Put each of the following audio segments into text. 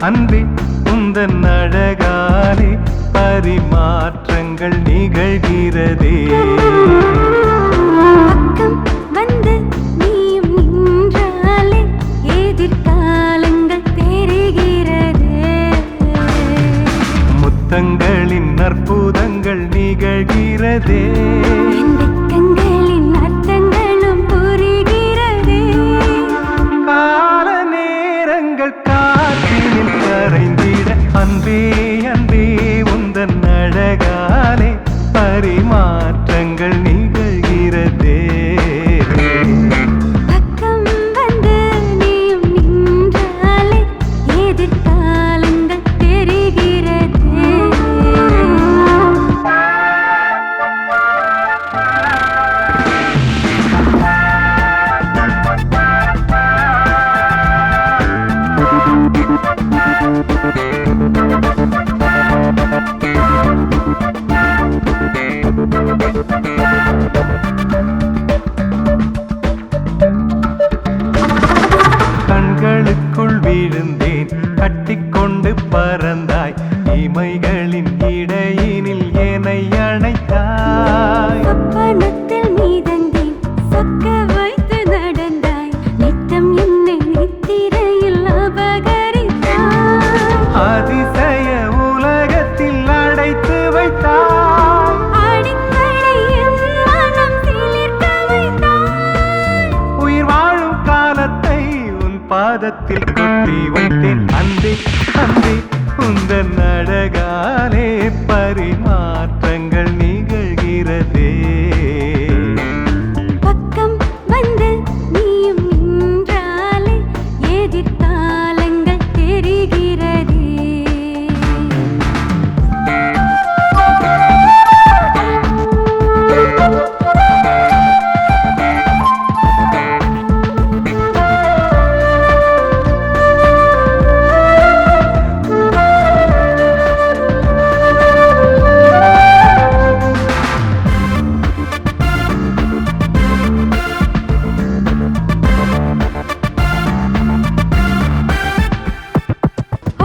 அன்பே உந்தன் அழகாலே பரிமாற்றங்கள் நிகழ்கிறதே. பக்கம் வந்து நீயும் நின்றாலே எதிர்காலங்கள் தெரிகிறது. முத்தங்களின் அற்புதங்கள் நிகழ்கிறதே. வெட்கங்களின் அர்த்தங்களும் புரிகிறதே. கால நேரங்கள் காற்றினில் கரைந்திட அன்பே அன்பே உந்தன் அழகாலே பரிமாற்றங்கள் நிகழ்கிறதே. பக்கம் வந்து நீயும் நின்றாலே எதிர்காலங்கள் தெரிகிறது. கண்களுக்குள் விழுந்தேன் கட்டிக்கொண்டு பறந்தாய். இமைகளின் இடையினில் என்னை அணைத்தாய். சொப்பனத்தில் நீ தந்தேன் சொக்க வைத்து நடந்தாய். நித்தம் என்னை நித்திரையில் அபகரித்தாய். அதிசய உலகத்தில் அடைத்து வைத்தாய். அடிக்கடி என் மனம் சிலிர்க்க வைத்தாய். உயிர் வாழும் காலத்தை உன் பாதத்தில் கொட்டி வைத்தேன். அன்பே அன்பே உந்தன் அழகாலே பரிமாற்றங்கள் நிகழ்கிறதே. பக்கம் வந்து நீயும் நின்றாலே எதிர்காலங்கள் தெரிகிறதே.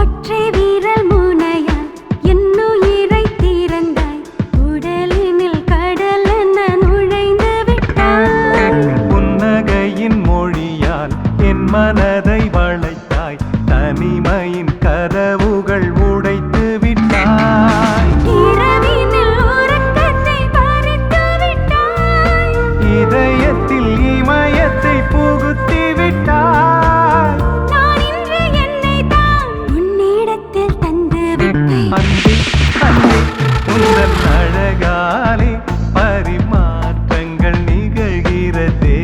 ஒற்றை வீரல் முனையால் என்னுயிரை திறந்தாய். உடலினில் கடலென நுழைந்து விட்டாய். புன்னகையின் மொழியால் என் மனதை வளைத்தாய். தனிமையின் கதவுகள் உடைத்து விட்டாய். இரவினில் உறக்கத்தை பறித்து விட்டாய். இதயத்தில் இமயத்தை புகுத்தி விட்டாய். நான் இன்று என்னைத்தான் உன்னிடத்தில் தந்து விட்டேன். அன்பே அன்பே உந்தன் அழகாலே பரிமாற்றங்கள் நிகழ்கிறதே.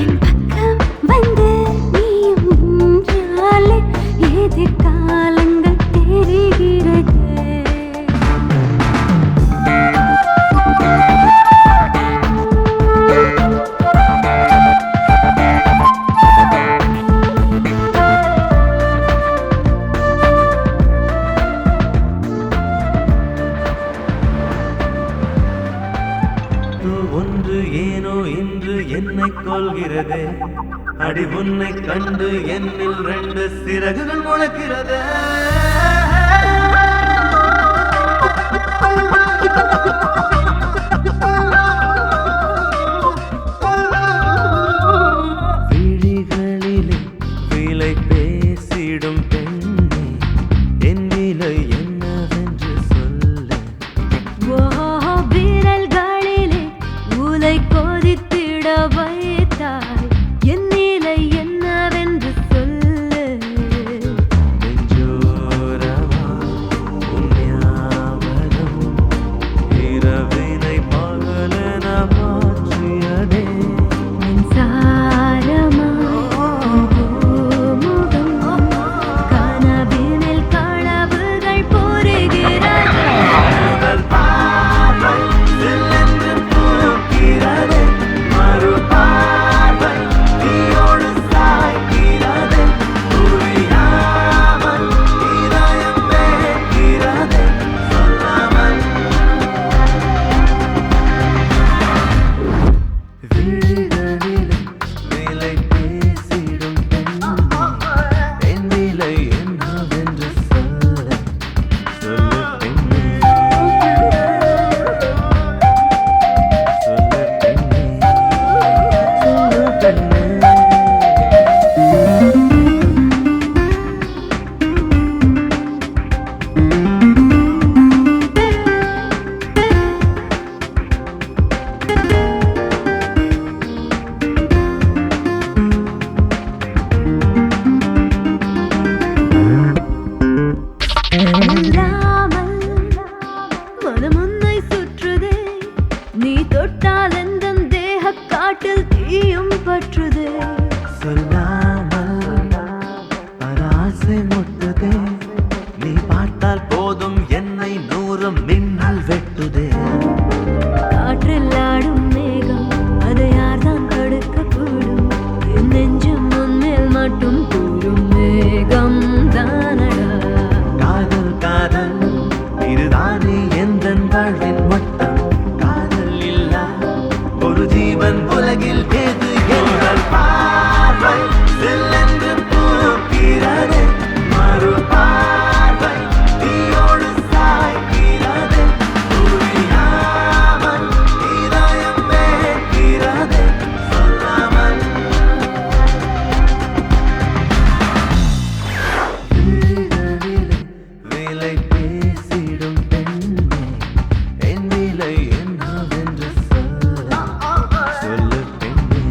என் பக்கம் வந்து நீயும் நின்றாலே எதிர்காலங்கள் தெரிகிறது. ஒன்று ஏனோ இன்று என்னை கொள்கிறதே. அடி உன்னை கண்டு என்னில் 2 சிறகுகள் முளைக்கிறதே. விழிகளிலே விலை பேசிடும் பெண்ணே, என் நிலை என்னவென்று சொல்லு. விரல்களிலே உலை கொதித்திட வைத்தாய். என் நிலை என்னவென்று சொல்லு. நெஞ்சோடு இல்லாமல் மனம் உன்னை சுற்றுதே, நீ தொட்டால் எந்தன் தேக காட்டில் தீயும் பற்றுதே. சொல்லாமல் ஆசை முட்டுதே, நீ பார்த்தால் போதும் என்னை 100 மின்னல் வெட்டுதே. காற்றில் ஆடும் மேகம் அதை யார்தான் தடுக்க கூடும், என் நெஞ்சும் உன்மேல் மட்டும் கூடும் மேகம் தானடா. காதல் காதல் இதுதானே எந்தன் வாழ்வின் மட்டம். காதல் இல்லா ஒரு ஜீவன் உலகில் ஏது என்றால் பார்வை செல்லென்று பூக்கிறதே, மறு பார்வை தீயோடு சாய்க்கிறதே, புரியாமல் இதயம் வேகிறதே சொல்லாமல். விலை பேசிடும் பெண்ணே, என் விலை என்னவென்று சொல்லு பெண்ணே, சொல்லு பெண்ணே.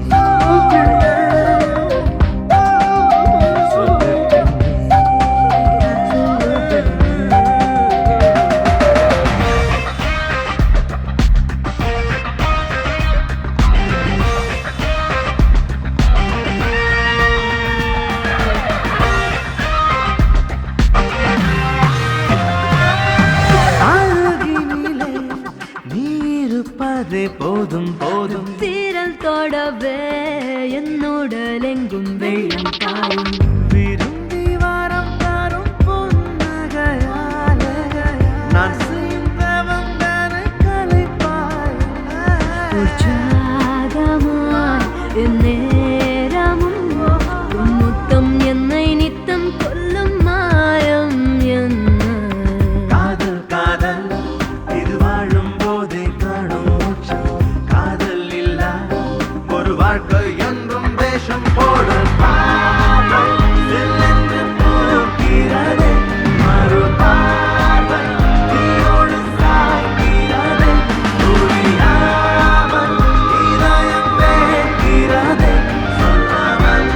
அழகினிலே நீ இருப்பதே போதும் போதும். சீரல் தொடவே என்னுடல் எங்கும் வெள்ளம் தாயும். விரும்பி வாரம் தரும் புன்னகையாலே நான் செய்தவன் தானே கலைப்பாய். உற்சாகமாய் என் நேரமும் உன் முத்தம் என்னை நித்தம் கொல்லும் மாயம் என்ன. காதல் காதல் இது வாழும் போதே காணும் மூச்சம். காதல் இல்லா ஒரு வாழ்க்கை என்றும் வேஷம் போட பார்வை செல்லென்று பூக்கிறதே, மறு பார்வை தீயோடு சாய்க்கிறதே, புரியாமல் இதயம் வேகிறதே சொல்லாமல்.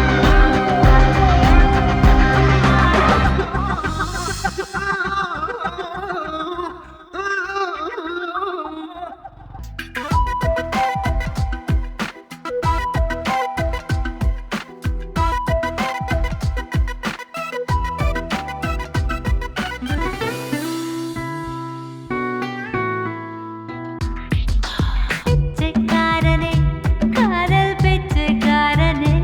பிச்சைக்காரனே காதல் பிச்சைக்காரனே,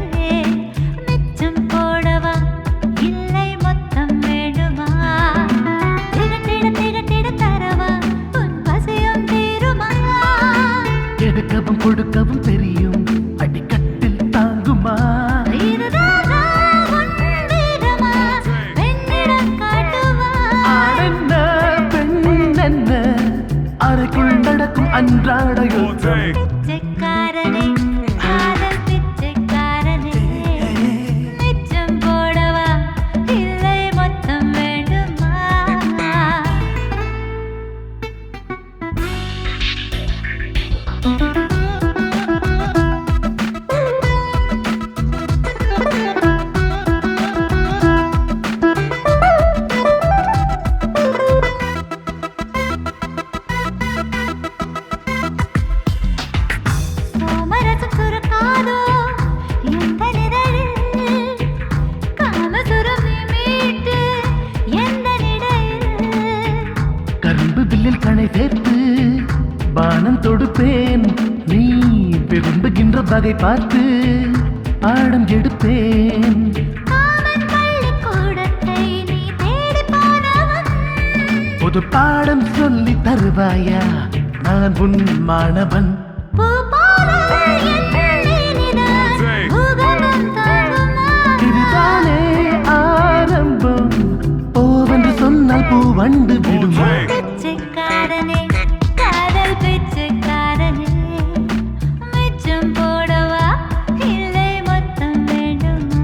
மிச்சம் போடவா இல்லை மொத்தம் வேண்டுமா, திரட்டிட திரட்டிட தரவா உன் பசியும் தீருமா. எடுக்கவும் கொடுக்கவும் தெரியும், அடிக்கட்டில் தாங்குமா. இதுதானா உன் வீரமா, பெண்ணிடம் காட்டுவா. ஆடென்ன பெண்ணென்ன அறைக்குள் நடக்கும் அன்றாட யுத்தம். பிச்சைக்காரனே காதல் பிச்சைக்காரனே, மிச்சம் போடவா இல்லை மொத்தம் வேண்டுமா. சோமரசம் சுரக்காதோ எந்த நிழலில், காமசுரம் நீ மீட்டு எந்த நிலையில். கரும்பு வில்லில் கணை சேர்த்து பானம் தொடுப்பேன், நீ விரும்புகின்ற வகை பார்த்து பாடம் எடுப்பேன். காமன் பள்ளிக்கூடத்தை நீ தேடி போனவன், புது பாடம் சொல்லி தருவாயா, நான் உன் மாணவன். பூ போல என் நீதான் பூகம்பம் தாங்குமா. இதுதானே ஆரம்பம், ஓவென்று சொன்னால் பூவண்டு விடுமா. பிச்சைக்காரனே காதல் பிச்சைக்காரனே, மிச்சம் போடவா இல்லை மொத்தம் வேண்டுமா.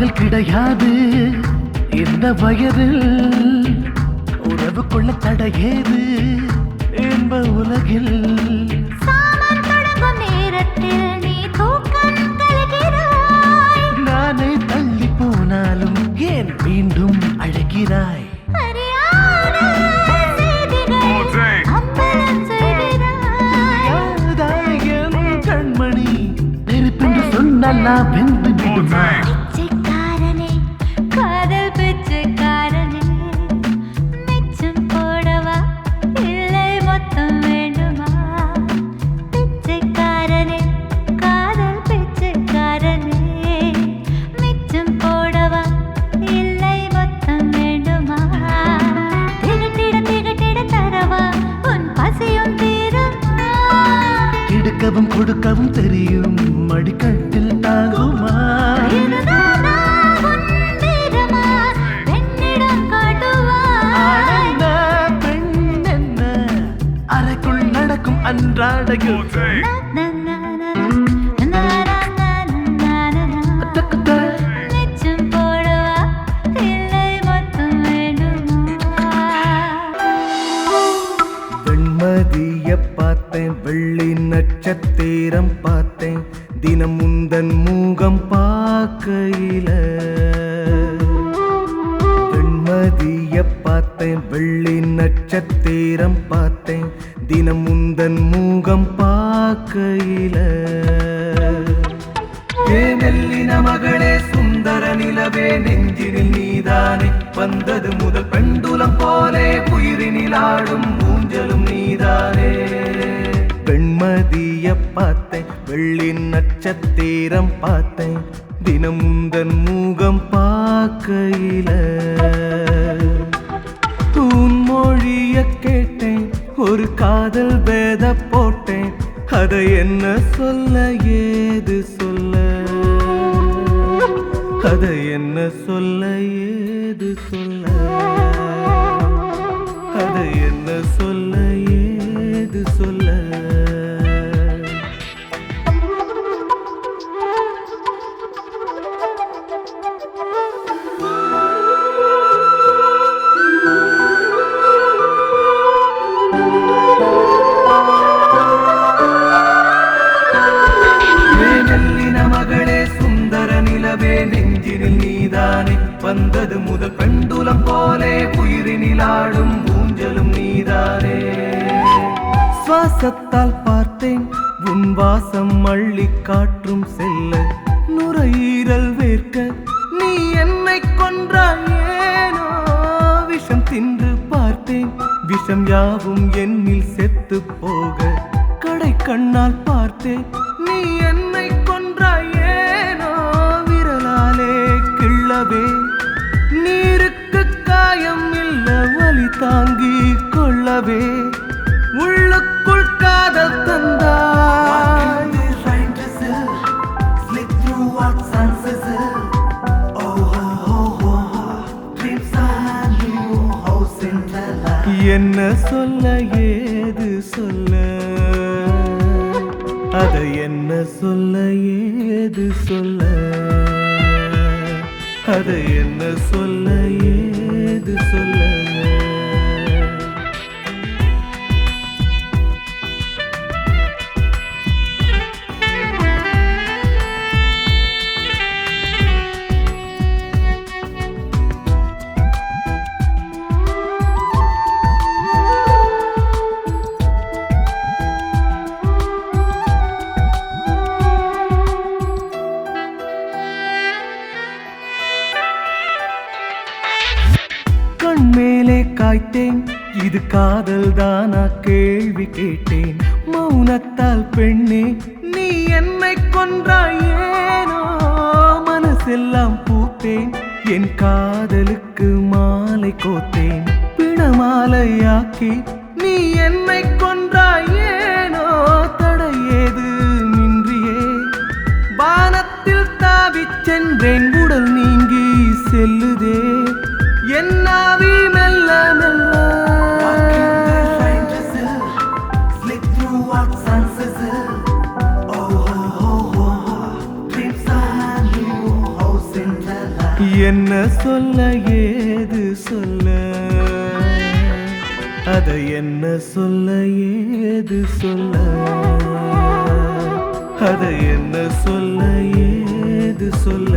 பகல் கிடையாது இந்த வயதில் உறவு கொள்ள தடையேது என்ப உலகில் சாமம் தொடங்கும் நேரத்தில் நீ தூக்கம் கலகிறாய். நானே தள்ளி போனாலும் ஏன் மீண்டும் அழைக்கிறாய் அறியாத செய்திகள் அம்பலம் செய்கிறாய். யாதாயம் கண்மணி நெருப்பென்று சொன்னால் நான் வெந்து விடுமா பிச்சைக்காரனே, காதல் பிச்சைக்காரனே, மிச்சம் போடவா இல்லை மொத்தம் வேண்டுமா? பிச்சைக்காரனே, காதல் பிச்சைக்காரனே, மிச்சம் போடவா இல்லை மொத்தம் வேண்டுமா? திகட்டிட திகட்டிட தரவா உன் பசியும் தீருமா? எடுக்கவும் கொடுக்கவும் தெரியும் மடிக்கட்டில் தாங்குமா இதுதானா உன் வீரமா? பெண்ணிடம் காட்டுவாய். ஆனந்த பெண் என்ன அறைக்குள் நடக்கும் அன்றாட யுத்தம். தக்குத்த மிச்சம் போடவா இல்லை மொத்தம் வேண்டுமா? வெண்மதிய பார்த்தேன், வெள்ளி நட்சத்திரம் பார்த்தேன், தினம் முந்தன் மூகம் பார்க்கையில. வெண்மதிய பார்த்தேன், வெள்ளி நட்சத்திரம் பார்த்தேன், தினம் முந்தன் மூகம் பார்க்கையில. ஏனெல்லின மகளே, சுந்தர நிலவே, நெஞ்சினில் நீதானே வந்தது முதல் பெண்டுலம் போலே, உயிரினில் ஆடும் ஊஞ்சலும் நீதானே. பெண்மதிய பார்த்தேன், வெள்ளி நட்சத்திரம் பார்த்தேன், தினம் முந்தன் மூகம் பார்க்கையில. உன் மொழிய கேட்டேன், ஒரு காதல் பேத போட்டேன், அதை என்ன சொல்ல ஏது சொல்ல, அதை என்ன சொல்ல ஏது சொல்ல, அதை என்ன சொல்ல ஏது சொல்ல. ஏனெல்லின மகளே, சுந்தர நிலவே, நெஞ்சினில் நீதானே வந்தது முதல் பெண்டுலம் போலே, உயிரினில் ஆடும் ஊஞ்சலும் நீதானே. சுவாசத்தால் பார்த்தேன் உன் வாசம் அள்ளி காற்றும் செல்ல, நுரையீரல் வேர்க்க நீ என்னை கொன்றாய் ஏனோ. விஷம் தின்று பார்த்தேன், விஷம் யாவும் என்னில் செத்து போக, கடை கண்ணால் பார்த்தேன் நீ என்னை கொன்றாய் ஏனோ. விரலாலே கிள்ளவே நீருக்கு காயம் இல்ல, வலி தாங்கி கொள்ளவே உள்ளுக்குள் காதல் தந்தாய். என்ன சொல்ல ஏது சொல்ல, அதை என்ன சொல்ல ஏது சொல்ல, அதை என்ன சொல்ல ஏது சொல்ல. கண்மேலே காய்த்தேன், இது காதல் தானா கேள்வி கேட்டேன். மௌனத்தால் பெண்ணே நீ என்னை கொன்றாய் ஏனோ. மனசெல்லாம் பூத்தேன், என் காதலுக்கு மாலை கோத்தேன், பிணமாலையாக்கி நீ என்னை கொன்றாய் ஏனோ. தடையேது மின்றியே வானத்தில் தாவிச் சென்றேன், உடல் நீங்கி செல்லுதே என் ஆவி மெல்ல மெல்ல. Oh, oh, oh, oh, dreams are new, oh Cinderella. என்ன சொல்ல ஏது சொல்ல அதை என்ன சொல்ல ஏது சொல்ல அதை என்ன சொல்ல ஏது சொல்ல